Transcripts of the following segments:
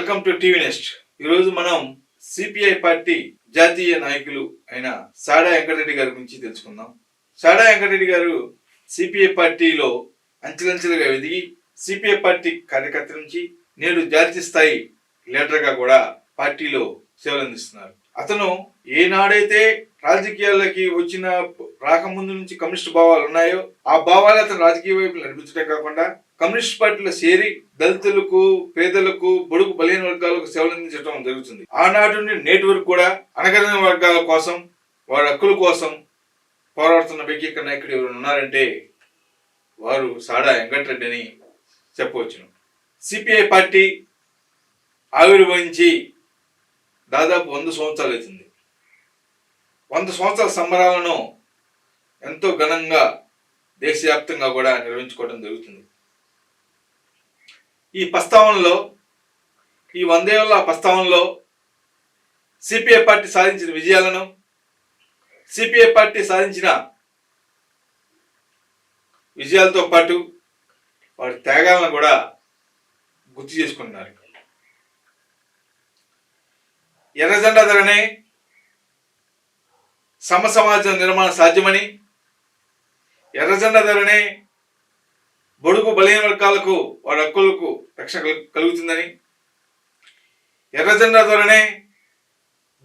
Welcome to TV next. ఈరోజు మనం CPI party జాతీయ నాయకులు అయిన సాడా వెంకటరెడ్డి గారి గురించి తెలుసుకుందాం. సాడా వెంకటరెడ్డి గారు సిపిఐ పార్టీలో అంచెలంచెలుగా ఎదిగి సిపిఐ పార్టీ కార్యకర్త నుంచి నేడు జాతీయ స్థాయి లీడర్గా కూడా పార్టీలో సేవలు అందిస్తున్నారు. అతను ఏనాడైతే రాజకీయాల్లోకి వచ్చిన రాకముందు నుంచి కమ్యూనిస్ట్ భావాలు ఉన్నాయో ఆ భావాలు అతను రాజకీయ వైపు నడిపించడం కాకుండా కమ్యూనిస్ట్ పార్టీలో చేరి దళితులకు, పేదలకు, బడుగు బలహీన వర్గాలకు సేవలు అందించడం జరుగుతుంది. ఆనాటి నుండి నేటి వరకు కూడా అణగారిన వర్గాల కోసం, వారి హక్కుల కోసం పోరాడుతున్న వ్యక్తిక నాయకుడు ఎవరు ఉన్నారంటే వారు సాడా వెంకటరెడ్డి అని చెప్పవచ్చును. సిపిఐ పార్టీ ఆవిర్భవించి దాదాపు 100 సంవత్సరాలు అవుతుంది. 100 సంవత్సరాల సంబరాలను ఎంతో ఘనంగా దేశవ్యాప్తంగా కూడా నిర్వహించుకోవడం జరుగుతుంది. ఈ ప్రస్తావనలో, ఈ 100 ఏళ్ల ప్రస్తావనలో సిపిఐ పార్టీ సాధించిన విజయాలను, సిపిఐ పార్టీ సాధించిన విజయాలతో పాటు వారి త్యాగాలను కూడా గుర్తు చేసుకుంటున్నారు. ఎర్రజెండా ధరనే సమాజ నిర్మాణం సాధ్యమని, ఎర్రజెండా ధరనే బడుగు బలహీన వర్గాలకు, వారి హక్కులకు రక్షణ కలుగుతుందని, ఎర్రజెండా ద్వారానే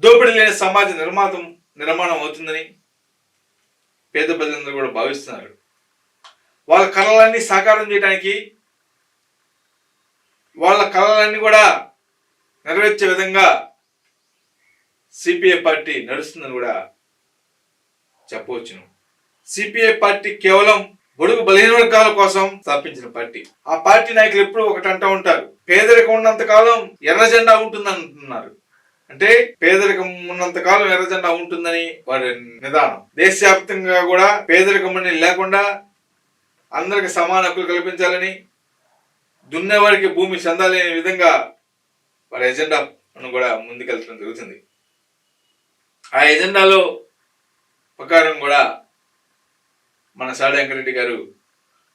దోపిడీ లేని సమాజ నిర్మాణం అవుతుందని పేద ప్రజలందరూ కూడా భావిస్తున్నారు. వాళ్ళ కళలన్నీ సాకారం చేయడానికి, వాళ్ళ కళలన్నీ కూడా నెరవేర్చే విధంగా సిపిఐ పార్టీ నడుస్తుందని కూడా చెప్పవచ్చును. సిపిఐ పార్టీ కేవలం బడుగు బలహీన వర్గాల కోసం స్థాపించిన పార్టీ. ఆ పార్టీ నాయకులు ఎప్పుడు ఒకటి అంటూ ఉంటారు, పేదరికం ఉన్నంత కాలం ఎర్ర జెండా ఉంటుందని అంటున్నారు. అంటే పేదరికం ఉన్నంత కాలం ఎర్ర జెండా ఉంటుందని వారి నిదానం. దేశవ్యాప్తంగా కూడా పేదరికం అనేది లేకుండా అందరికి సమాన హక్కులు కల్పించాలని, దున్నేవాడికి భూమి చెందాలి అనే విధంగా వారి ఎజెండాను కూడా ముందుకెళ్తడం జరుగుతుంది. ఆ ఎజెండాలో ప్రకారం కూడా మన సాడా వెంకటరెడ్డి గారు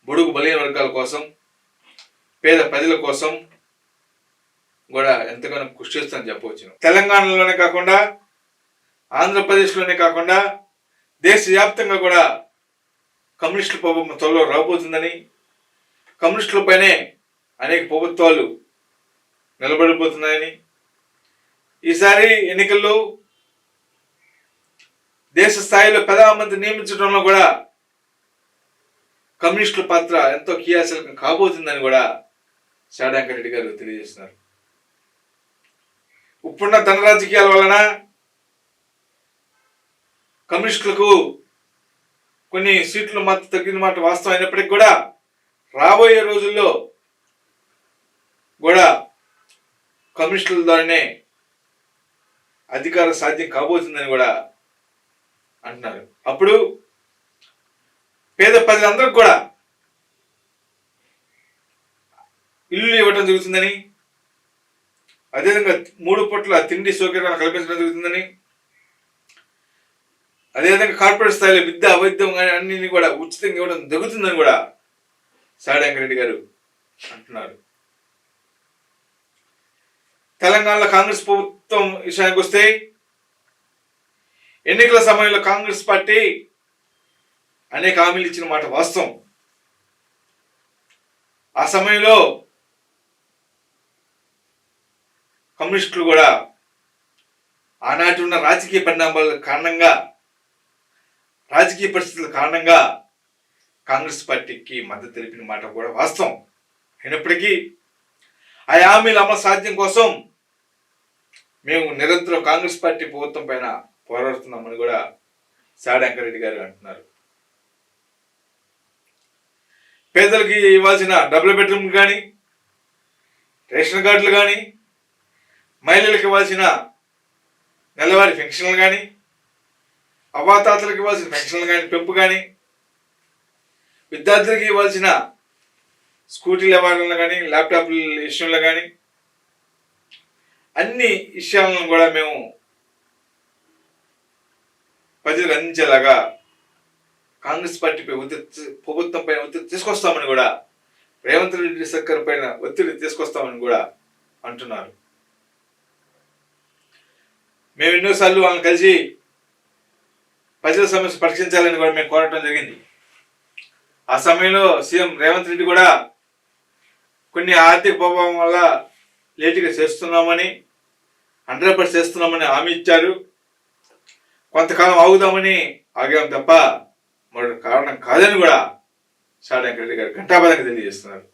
బడుగు బలహీన వర్గాల కోసం, పేద ప్రజల కోసం కూడా ఎంతగానో కృషి చేస్తానని చెప్పవచ్చు. తెలంగాణలోనే కాకుండా, ఆంధ్రప్రదేశ్లోనే కాకుండా దేశవ్యాప్తంగా కూడా కమ్యూనిస్టుల ప్రభుత్వం త్వరలో రాబోతుందని, కమ్యూనిస్టులపైనే అనేక ప్రభుత్వాలు నిలబడిపోతున్నాయని, ఈసారి ఎన్నికల్లో దేశ స్థాయిలో ప్రధానమంత్రి నియమించడంలో కూడా కమ్యూనిస్టుల పాత్ర ఎంతో క్రియాశీలకం కాబోతుందని కూడా సాడా వెంకటరెడ్డి గారు తెలియజేస్తున్నారు. ఇప్పుడున్న ధన రాజకీయాల వలన కమ్యూనిస్టులకు కొన్ని సీట్లు మాత్రం తగ్గిన మాట వాస్తవం అయినప్పటికీ కూడా రాబోయే రోజుల్లో కూడా కమ్యూనిస్టుల ద్వారానే అధికారం సాధ్యం కాబోతుందని కూడా అంటున్నారు. అప్పుడు పేద ప్రజలందరూ కూడా ఇల్లు ఇవ్వటం జరుగుతుందని, అదేవిధంగా 3 పూట్ల తిండి సౌకర్యాలు కల్పించడం జరుగుతుందని, అదేవిధంగా కార్పొరేట్ స్థాయిలో విద్య, వైద్యం అన్ని కూడా ఉచితంగా ఇవ్వడం జరుగుతుందని కూడా సాడా వెంకటరెడ్డి గారు అంటున్నారు. తెలంగాణలో కాంగ్రెస్ ప్రభుత్వం విషయానికి వస్తే, ఎన్నికల సమయంలో కాంగ్రెస్ పార్టీ అనేక హామీలు ఇచ్చిన మాట వాస్తవం. ఆ సమయంలో కమ్యూనిస్టులు కూడా ఆనాటి ఉన్న రాజకీయ పరిణామాల కారణంగా, రాజకీయ పరిస్థితుల కారణంగా కాంగ్రెస్ పార్టీకి మద్దతు తెలిపిన మాట కూడా వాస్తవం అయినప్పటికీ ఆ హామీల అమలు సాధ్యం కోసం మేము నిరంతరం కాంగ్రెస్ పార్టీ ప్రభుత్వం పైన పోరాడుతున్నామని కూడా సాడా వెంకటరెడ్డి గారు అంటున్నారు. పేదలకి ఇవ్వాల్సిన డబుల్ బెడ్రూమ్ కానీ, రేషన్ కార్డులు కానీ, మహిళలకు ఇవ్వాల్సిన నెలవారీ పెన్షన్లు కానీ, అవ్వాతాతలకు ఇవ్వాల్సిన పెన్షన్లు కానీ పెంపు కానీ, విద్యార్థులకి ఇవ్వాల్సిన స్కూటీల వ్యవహారంలో కానీ, ల్యాప్టాప్ల విషయంలో కానీ, అన్ని విషయాలను కూడా మేము ప్రజలకు అందించేలాగా కాంగ్రెస్ పార్టీపై ప్రభుత్వంపై ఒత్తిడి తీసుకొస్తామని కూడా, రేవంత్ రెడ్డి సర్కార్ పైన ఒత్తిడి తీసుకొస్తామని కూడా అంటున్నారు. మేము ఎన్నోసార్లు వాళ్ళని కలిసి ప్రజల సమస్య పరిష్కరించాలని కూడా మేము కోరటం జరిగింది. ఆ సమయంలో సీఎం రేవంత్ రెడ్డి కూడా కొన్ని ఆర్థిక ప్రభావం వల్ల లేటుగా చేస్తున్నామని 100% చేస్తున్నామని హామీ ఇచ్చారు. కొంతకాలం ఆగుదామని ఆగాం తప్ప మరొక కారణం కాదని కూడా షాడంక్ రెడ్డి గారు ఘంటాపథంగా తెలియజేస్తున్నారు.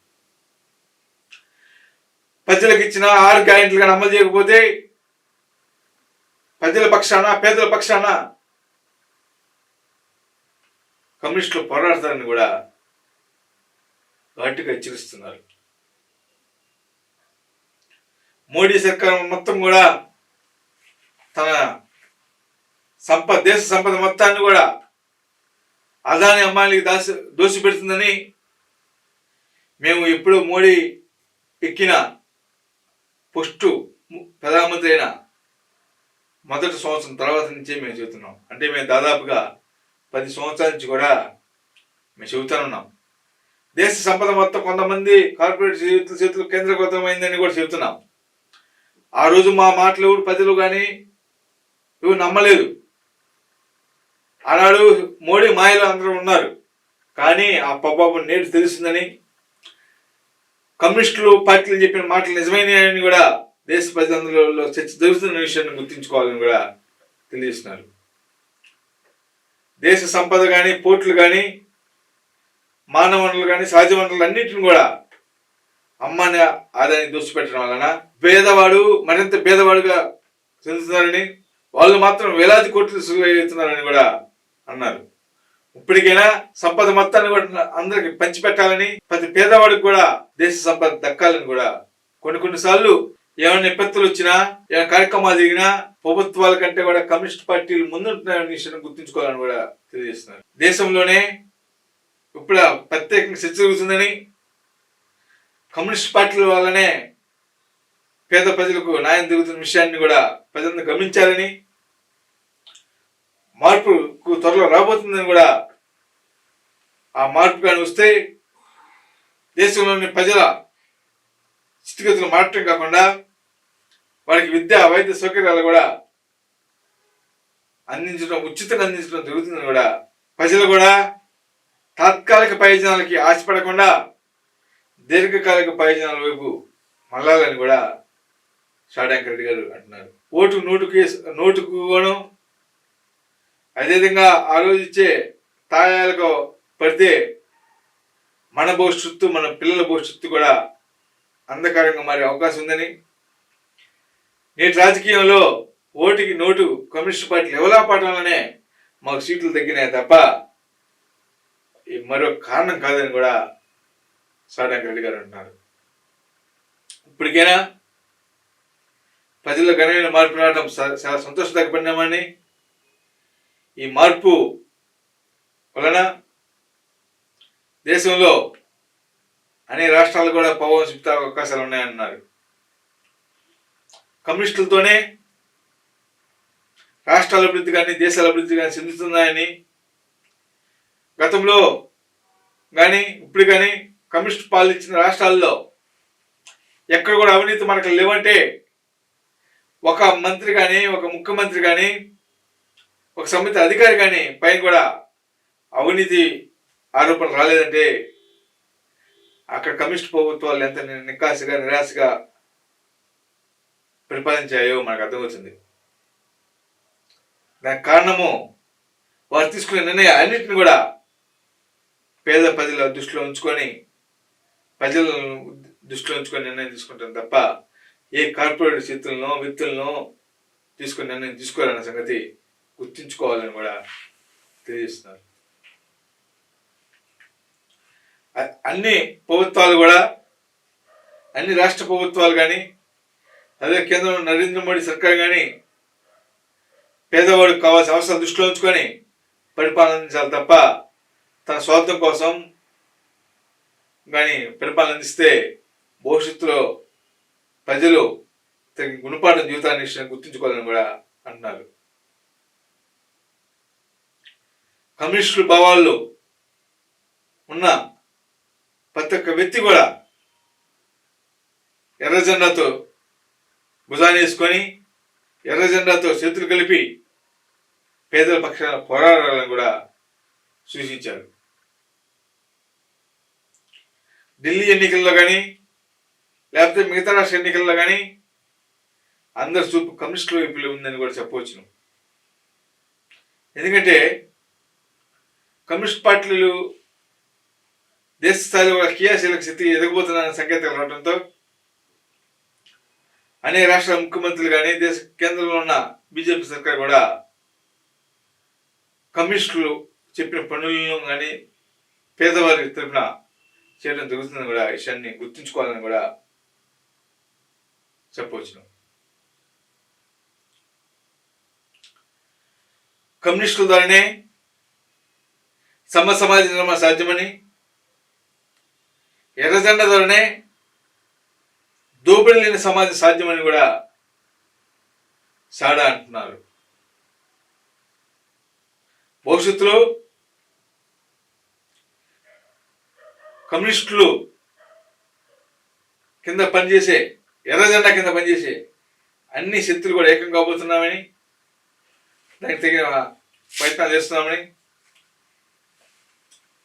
ప్రజలకు ఇచ్చిన 6 గ్యారెంటీలు కానీ అమలు చేయకపోతే ప్రజల పక్షాన పేదల పక్షాన కమ్యూనిస్టులు పోరాడతారని కూడా గట్టిగా హెచ్చరిస్తున్నారు. మోడీ సర్కారం మొత్తం కూడా తన దేశ సంపద మొత్తాన్ని కూడా అదాని అమ్మాయిలకి దోసిపెడుతుందని మేము ఎప్పుడు మోడీ ఎక్కిన పోస్టు ప్రధానమంత్రి అయిన మొదటి సంవత్సరం తర్వాత నుంచే మేము చెబుతున్నాం. అంటే మేము దాదాపుగా 10 సంవత్సరాల నుంచి కూడా మేము చెబుతానే ఉన్నాం. దేశ సంపద మొత్తం కొంతమంది కార్పొరేట్ చేతులు కేంద్రీకృతమైందని కూడా చెబుతున్నాం. ఆ రోజు మా మాటలు ఎవరు ప్రజలు కానీ ఎవరు నమ్మలేదు. ఆనాడు మోడీ మాయలో అందరూ ఉన్నారు. కానీ ఆ ప్రభావం నేడు తెలుస్తుందని, కమ్యూనిస్టులు పార్టీలు చెప్పిన మాటలు నిజమైనని కూడా దేశ ప్రజలందరిలో చర్చ జరుగుతున్న విషయాన్ని గుర్తించుకోవాలని కూడా తెలియజేస్తున్నారు. దేశ సంపద కానీ, పోర్టులు కానీ, మానవ వనరులు కానీ, సహజ వనరులు అన్నింటిని కూడా అమ్మాని ఆదాయాన్ని దోసిపెట్టడం వలన పేదవాడు మరింత పేదవాడుగా చెందుతున్నారని, వాళ్ళు మాత్రం వేలాది కోట్లు అవుతున్నారని కూడా అన్నారు. ఇప్పటికైనా సంపద మొత్తాన్ని కూడా అందరికి పంచిపెట్టాలని, ప్రతి పేదవాడికి కూడా దేశ సంపద దక్కాలని కూడా కొన్నిసార్లు ఏమైనా విపత్తులు వచ్చినా, ఏమైనా కార్యక్రమాలు జరిగినా ప్రభుత్వాల కంటే కూడా కమ్యూనిస్ట్ పార్టీలు ముందుంటున్నారనే విషయాన్ని గుర్తుంచుకోవాలని కూడా తెలియజేస్తున్నారు. దేశంలోనే ఇప్పుడు ప్రత్యేకంగా చర్చ జరుగుతుందని, కమ్యూనిస్ట్ పార్టీల వల్లనే పేద ప్రజలకు న్యాయం జరుగుతున్న విషయాన్ని కూడా ప్రజలను గమనించాలని, మార్పుకు త్వరలో రాబోతుందని కూడా, ఆ మార్పు కానీ వస్తే దేశంలోని ప్రజల స్థితిగతులు మారటం కాకుండా వారికి విద్య వైద్య సౌకర్యాలు కూడా ఉచితంగా అందించడం జరుగుతుందని కూడా, ప్రజలు కూడా తాత్కాలిక ప్రయోజనాలకి ఆశపడకుండా దీర్ఘకాలిక ప్రయోజనాల వైపు మళ్ళాలని కూడా షాడంక్ రెడ్డి గారు అంటున్నారు. ఓటు నోటుకు అదేవిధంగా ఆ రోజు ఇచ్చే తాయాలకు పడితే మన భవిష్యత్తు, మన పిల్లల భవిష్యత్తు కూడా అంధకారంగా మారే అవకాశం ఉందని, నేటి రాజకీయంలో ఓటుకి నోటు కమ్యూనిస్ట్ పార్టీలు ఎవలాపాటంలోనే మాకు సీట్లు తగ్గినాయి తప్ప మరో కారణం కాదని కూడా షాడంక్ రెడ్డి గారు అంటున్నారు. ఇప్పటికైనా ప్రజల్లో ఘనమైన మార్పు రావడం చాలా సంతోషదగ్గపడినామని, ఈ మార్పు వలన దేశంలో అనే రాష్ట్రాలు కూడా ప్రభావం చూపే అవకాశాలు ఉన్నాయన్నారు. కమ్యూనిస్టులతోనే రాష్ట్రాల అభివృద్ధి కానీ, దేశాల అభివృద్ధి కానీ చెందుతున్నాయని, గతంలో కానీ ఇప్పుడు కానీ కమ్యూనిస్ట్ పాలించిన రాష్ట్రాల్లో ఎక్కడ కూడా అవినీతి మనకు లేవంటే ఒక మంత్రి కానీ, ఒక ముఖ్యమంత్రి కానీ, ఒక సమితి అధికారి కానీ పైన కూడా అవినీతి ఆరోపణలు రాలేదంటే అక్కడ కమ్యూనిస్ట్ ప్రభుత్వాలు ఎంత నికాసిగా నిరాశగా పరిపాలించాయో మనకు అర్థమవుతుంది. దానికి కారణము వారు తీసుకునే నిర్ణయం అన్నింటిని కూడా పేద ప్రజల దృష్టిలో ఉంచుకొని నిర్ణయం తీసుకుంటాం తప్ప ఏ కార్పొరేట్ చేతులను వ్యక్తులను తీసుకుని నిర్ణయం తీసుకోవాలన్న సంగతి గుర్తుంచుకోవాలని కూడా తెలియజేస్తున్నారు. అన్ని ప్రభుత్వాలు కూడా, అన్ని రాష్ట్ర ప్రభుత్వాలు కానీ, అదే కేంద్రంలో నరేంద్ర మోడీ సర్కార్ కానీ పేదవాడికి కావాల్సిన అవసరాలు దృష్టిలో ఉంచుకొని పరిపాలన తప్ప తన స్వార్థం కోసం కానీ పరిపాలన అందిస్తే భవిష్యత్తులో ప్రజలు తగిన గుణపాఠం జీవితాన్ని గుర్తుంచుకోవాలని కూడా అంటున్నారు. కమ్యూనిస్టుల భావాల్లో ఉన్న ప్రతి ఒక్క వ్యక్తి కూడా ఎర్ర జెండాతో భుజాన్ని వేసుకొని ఎర్ర జెండాతో చేతులు కలిపి పేదల పక్షాన పోరాడాలని కూడా సూచించారు. ఢిల్లీ ఎన్నికల్లో కానీ లేకపోతే మిగతా రాష్ట్ర ఎన్నికల్లో కానీ అందరి చూపు కమ్యూనిస్టుల వైపులో ఉందని కూడా చెప్పవచ్చును. ఎందుకంటే కమ్యూనిస్ట్ పార్టీలు దేశ స్థాయిలో కూడా క్రియాశీలక స్థితి ఎదగబోతున్న సంకేతాలు రావడంతో అనేక రాష్ట్రాల ముఖ్యమంత్రులు కానీ దేశ కేంద్రంలో ఉన్న బీజేపీ సర్కార్ కూడా కమ్యూనిస్టులు చెప్పిన పనులను కానీ పేదవారి తరఫున చేయడం జరుగుతుందని కూడా విషయాన్ని గుర్తుంచుకోవాలని కూడా చెప్పవచ్చును. కమ్యూనిస్టుల ద్వారానే సమాజ నిర్మాణం సాధ్యమని, ఎర్రజెండా ద్వారానే దోపిడీ లేని సమాజం సాధ్యమని కూడా సాడా అంటున్నారు. భవిష్యత్తులో కమ్యూనిస్టులు కింద పనిచేసే, ఎర్రజెండా కింద పనిచేసే అన్ని శక్తులు కూడా ఏకం కాబోతున్నామని, దానికి తగిన ప్రయత్నాలు చేస్తున్నామని,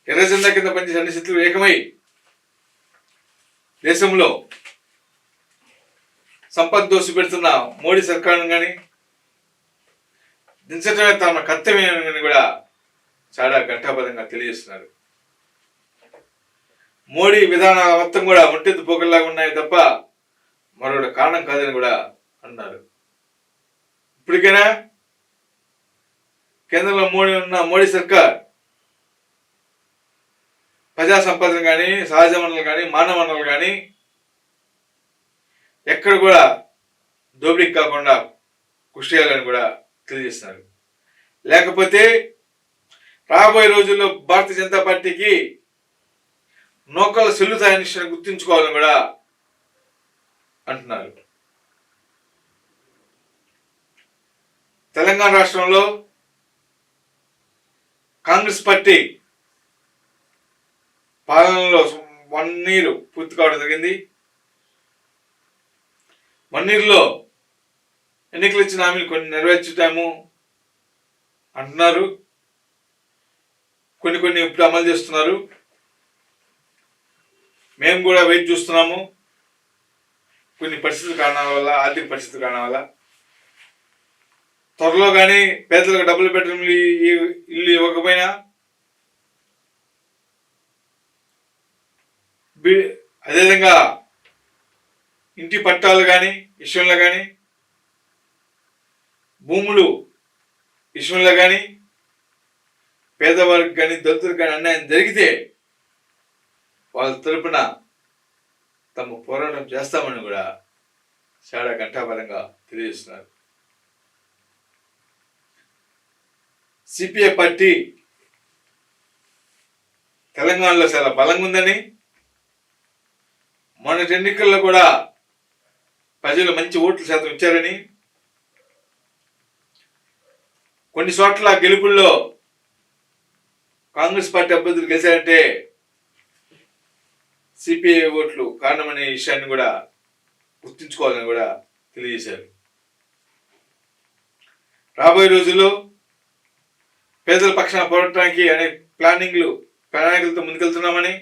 ఎర్రజెండా కింద పనిచేసే అన్ని శక్తులు ఏకమై దేశంలో సంపద దోసి పెడుతున్న మోడీ సర్కారును కానీ దించడమే తమ కర్తవ్యమని కూడా చాలా ఘంటాపదంగా తెలియజేస్తున్నారు. మోడీ విధానాల మొత్తం కూడా ఒంటెత్తు పోకల్లాగా ఉన్నాయి తప్ప మరొక కారణం కాదని కూడా అన్నారు. ఇప్పటికైనా కేంద్రంలో మోడీ సర్కార్ ప్రజా సంపదను కానీ, సహజ వనరులు కానీ, మానవ వనరులు కానీ ఎక్కడ కూడా దోపిడీకి కాకుండా కృషి చేయాలని కూడా తెలియజేస్తున్నారు. లేకపోతే రాబోయే రోజుల్లో భారతీయ జనతా పార్టీకి నౌకల సెల్లుతాయని విషయాన్ని గుర్తుంచుకోవాలని కూడా అంటున్నారు. తెలంగాణ రాష్ట్రంలో కాంగ్రెస్ పార్టీ పాలనలో 1 year పూర్తి కావడం జరిగింది. 1 yearలో ఎన్నికలు ఇచ్చిన హామీలు కొన్ని నెరవేర్చుతాము అంటున్నారు, కొన్ని ఇప్పుడు అమలు చేస్తున్నారు. మేము కూడా వెయిట్ చూస్తున్నాము. కొన్ని పరిస్థితుల కారణాల వల్ల, ఆర్థిక పరిస్థితుల కారణాల వల్ల త్వరలో కానీ పేదలకు డబుల్ బెడ్రూమ్ ఇల్లు ఇవ్వకపోయినా, అదేవిధంగా ఇంటి పట్టాలు కానీ విషయంలో కానీ, భూములు విషయంలో కానీ, పేదవారికి కానీ దళితులకు కానీ అన్యాయం జరిగితే వాళ్ళ తరపున తమ పోరాటం చేస్తామని కూడా చాలా ఘంటాపరంగా తెలియజేస్తున్నారు. సిపిఐ పార్టీ తెలంగాణలో చాలా బలంగా ఉందని, మొన్నటి ఎన్నికల్లో కూడా ప్రజలు మంచి ఓట్ల శాతం ఇచ్చారని, కొన్ని చోట్ల గెలుపుల్లో కాంగ్రెస్ పార్టీ అభ్యర్థులు గెలిచారంటే సిపిఐ ఓట్లు కారణమనే విషయాన్ని కూడా గుర్తుంచుకోవాలని కూడా తెలియజేశారు. రాబోయే రోజుల్లో పేదల పక్షాన పోరాటానికి అనే ప్రణాళికలతో ముందుకెళ్తున్నామని,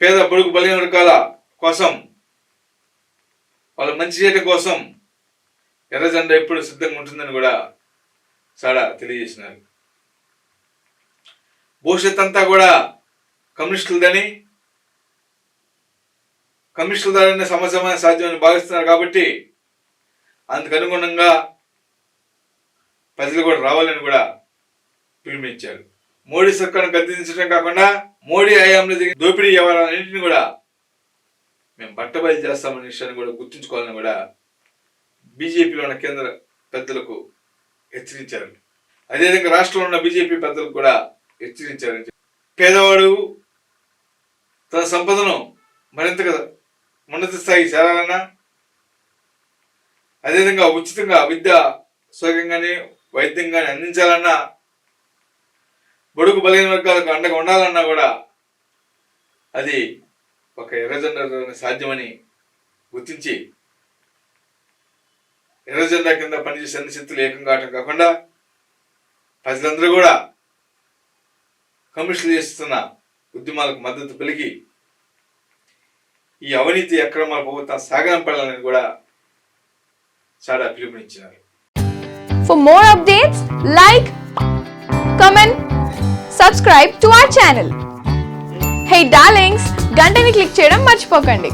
పేద బడుగు బలహీన వర్గాల కోసం, వాళ్ళ మంచి చేయడం కోసం ఎర్రజెండా ఎప్పుడు సిద్ధంగా ఉంటుందని కూడా చాలా తెలియజేసినారు. భవిష్యత్ అంతా కూడా కమ్యూనిస్టులదని, కమ్యూనిస్టుల ద్వారానే సమస్యమైన సాధ్యమని భావిస్తున్నారు. కాబట్టి అందుకు అనుగుణంగా ప్రజలు కూడా రావాలని కూడా పిలుపునిచ్చారు. మోడీ సర్కారును గద్దెదించడం కాకుండా మోడీ హయాంలో జరిగిన దోపిడీ వ్యవహారాలన్నింటినీ కూడా మేము బట్టబయలు చేస్తామనే విషయాన్ని కూడా గుర్తుంచుకోవాలని కూడా బీజేపీలో ఉన్న కేంద్ర పెద్దలకు హెచ్చరించారు. అదేవిధంగా రాష్ట్రంలో ఉన్న బీజేపీ పెద్దలకు కూడా హెచ్చరించారని. పేదవాడు తన సంపదను మరింతగా ఉన్నత స్థాయికి చేరాలన్నా, అదేవిధంగా ఉచితంగా విద్య సౌకర్యంగానే వైద్యం కానీ అందించాలన్నా, బడుగు బలహీన వర్గాలకు అండగా ఉండాలన్నా కూడా అది ఒక ఎర్రజెండా సాధ్యమని గుర్తించి ఎర్ర జెండా కింద పనిచేసే అన్ని శక్తులు ఏకం కావటం కాకుండా ప్రజలందరూ కూడా కమ్యూనిస్టులు చేస్తున్న ఉద్యమాలకు మద్దతు పలికి ఈ అవినీతి అక్రమాల ప్రభుత్వం సాగనంపడాలని కూడా చాలా పిలుపునిచ్చినారు. For more updates, like, comment, subscribe to our channel. Hey darlings, గంటని click చేయడం మర్చిపోకండి.